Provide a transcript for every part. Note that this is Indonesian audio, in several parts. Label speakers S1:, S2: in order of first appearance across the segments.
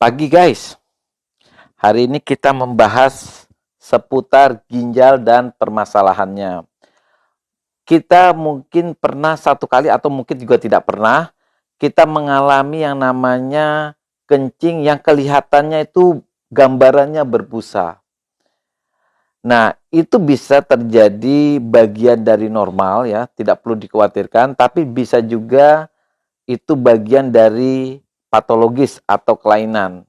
S1: Pagi guys, hari ini kita membahas seputar ginjal dan permasalahannya. Kita mungkin pernah satu kali atau mungkin juga tidak pernah, kita mengalami yang namanya kencing yang kelihatannya itu gambarannya berbusa. Nah, itu bisa terjadi bagian dari normal ya, tidak perlu dikhawatirkan, tapi bisa juga itu bagian dari patologis atau kelainan.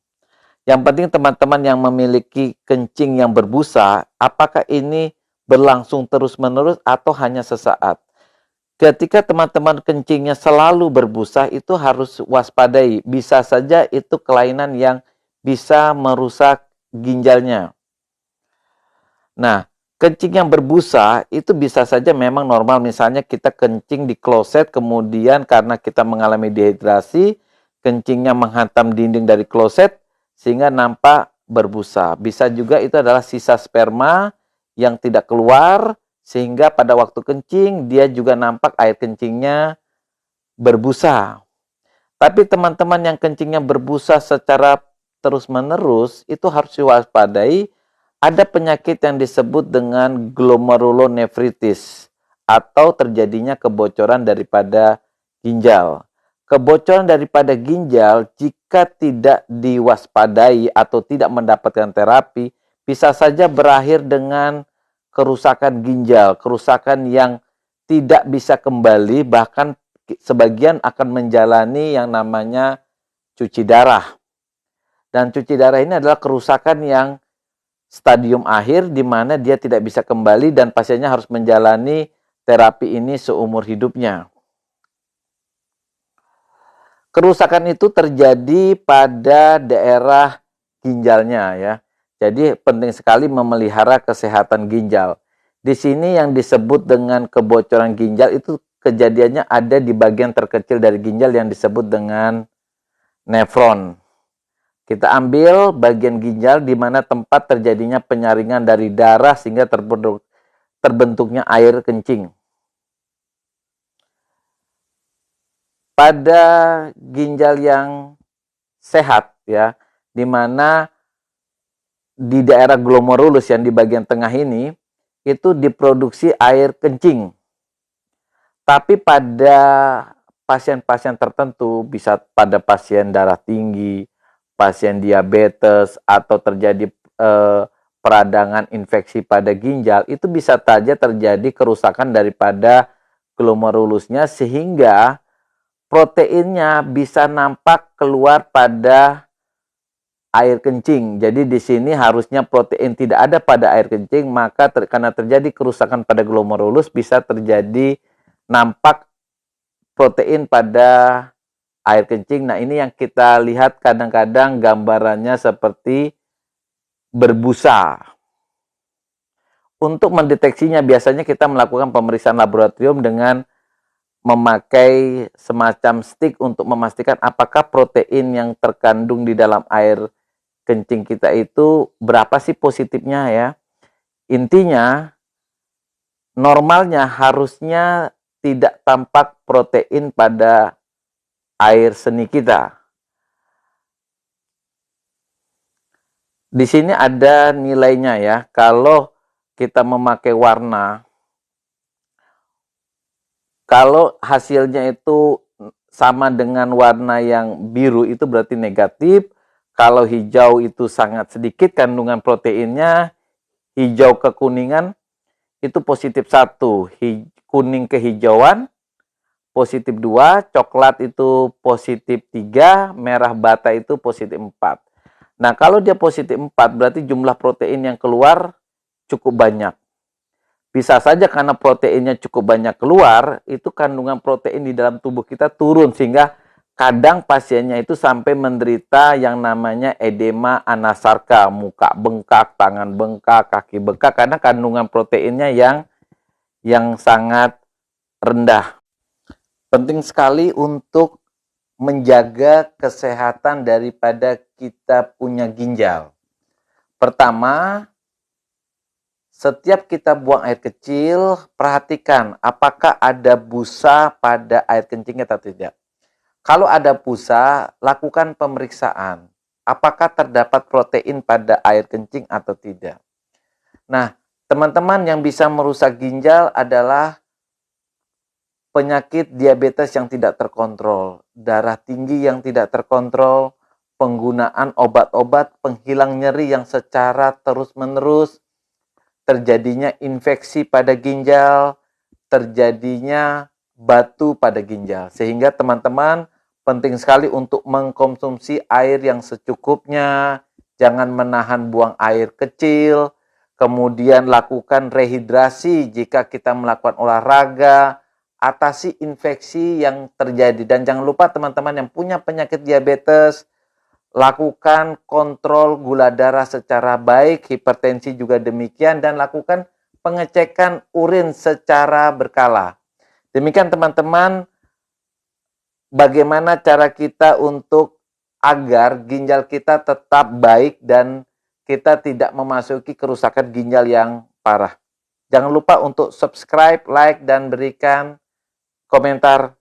S1: Yang penting teman-teman yang memiliki kencing yang berbusa, apakah ini berlangsung terus-menerus atau hanya sesaat? Ketika teman-teman kencingnya selalu berbusa, itu harus waspadai. Bisa saja itu kelainan yang bisa merusak ginjalnya. Nah, kencing yang berbusa itu bisa saja memang normal. Misalnya kita kencing di kloset, kemudian karena kita mengalami dehidrasi, kencingnya menghantam dinding dari kloset, sehingga nampak berbusa. Bisa juga itu adalah sisa sperma yang tidak keluar, sehingga pada waktu kencing, dia juga nampak air kencingnya berbusa. Tapi teman-teman yang kencingnya berbusa secara terus-menerus, itu harus diwaspadai. Ada penyakit yang disebut dengan glomerulonefritis atau terjadinya kebocoran daripada ginjal. Kebocoran daripada ginjal jika tidak diwaspadai atau tidak mendapatkan terapi bisa saja berakhir dengan kerusakan ginjal, kerusakan yang tidak bisa kembali, bahkan sebagian akan menjalani yang namanya cuci darah. Dan cuci darah ini adalah kerusakan yang stadium akhir di mana dia tidak bisa kembali dan pasiennya harus menjalani terapi ini seumur hidupnya. Kerusakan itu terjadi pada daerah ginjalnya ya. Jadi penting sekali memelihara kesehatan ginjal. Di sini yang disebut dengan kebocoran ginjal itu kejadiannya ada di bagian terkecil dari ginjal yang disebut dengan nefron. Kita ambil bagian ginjal di mana tempat terjadinya penyaringan dari darah sehingga terbentuknya air kencing. Pada ginjal yang sehat ya, di mana di daerah glomerulus yang di bagian tengah ini itu diproduksi air kencing. Tapi pada pasien-pasien tertentu, bisa pada pasien darah tinggi, pasien diabetes, atau terjadi peradangan infeksi pada ginjal, itu bisa saja terjadi kerusakan daripada glomerulusnya sehingga proteinnya bisa nampak keluar pada air kencing. Jadi di sini harusnya protein tidak ada pada air kencing, maka karena terjadi kerusakan pada glomerulus bisa terjadi nampak protein pada air kencing. Nah, ini yang kita lihat kadang-kadang gambarannya seperti berbusa. Untuk mendeteksinya biasanya kita melakukan pemeriksaan laboratorium dengan memakai semacam stick untuk memastikan apakah protein yang terkandung di dalam air kencing kita itu berapa sih positifnya ya. Intinya normalnya harusnya tidak tampak protein pada air seni kita. Di sini ada nilainya ya. Kalau kita memakai warna, kalau hasilnya itu sama dengan warna yang biru itu berarti negatif. Kalau hijau itu sangat sedikit kandungan proteinnya, hijau kekuningan itu positif 1, kuning kehijauan positif 2, coklat itu positif 3, merah bata itu positif 4. Nah, kalau dia positif 4 berarti jumlah protein yang keluar cukup banyak. Bisa saja karena proteinnya cukup banyak keluar, itu kandungan protein di dalam tubuh kita turun sehingga kadang pasiennya itu sampai menderita yang namanya edema anasarka, muka bengkak, tangan bengkak, kaki bengkak karena kandungan proteinnya yang sangat rendah. Penting sekali untuk menjaga kesehatan daripada kita punya ginjal. Pertama, setiap kita buang air kecil, perhatikan apakah ada busa pada air kencingnya atau tidak. Kalau ada busa, lakukan pemeriksaan. apakah terdapat protein pada air kencing atau tidak. Nah, teman-teman, yang bisa merusak ginjal adalah penyakit diabetes yang tidak terkontrol, darah tinggi yang tidak terkontrol, penggunaan obat-obat penghilang nyeri yang secara terus-menerus, terjadinya infeksi pada ginjal, terjadinya batu pada ginjal. Sehingga teman-teman penting sekali untuk mengkonsumsi air yang secukupnya, jangan menahan buang air kecil, kemudian lakukan rehidrasi jika kita melakukan olahraga, atasi infeksi yang terjadi. Dan jangan lupa teman-teman yang punya penyakit diabetes, lakukan kontrol gula darah secara baik, hipertensi juga demikian, dan lakukan pengecekan urin secara berkala. Demikian teman-teman, bagaimana cara kita untuk agar ginjal kita tetap baik dan kita tidak memasuki kerusakan ginjal yang parah. Jangan lupa untuk subscribe, like, dan berikan komentar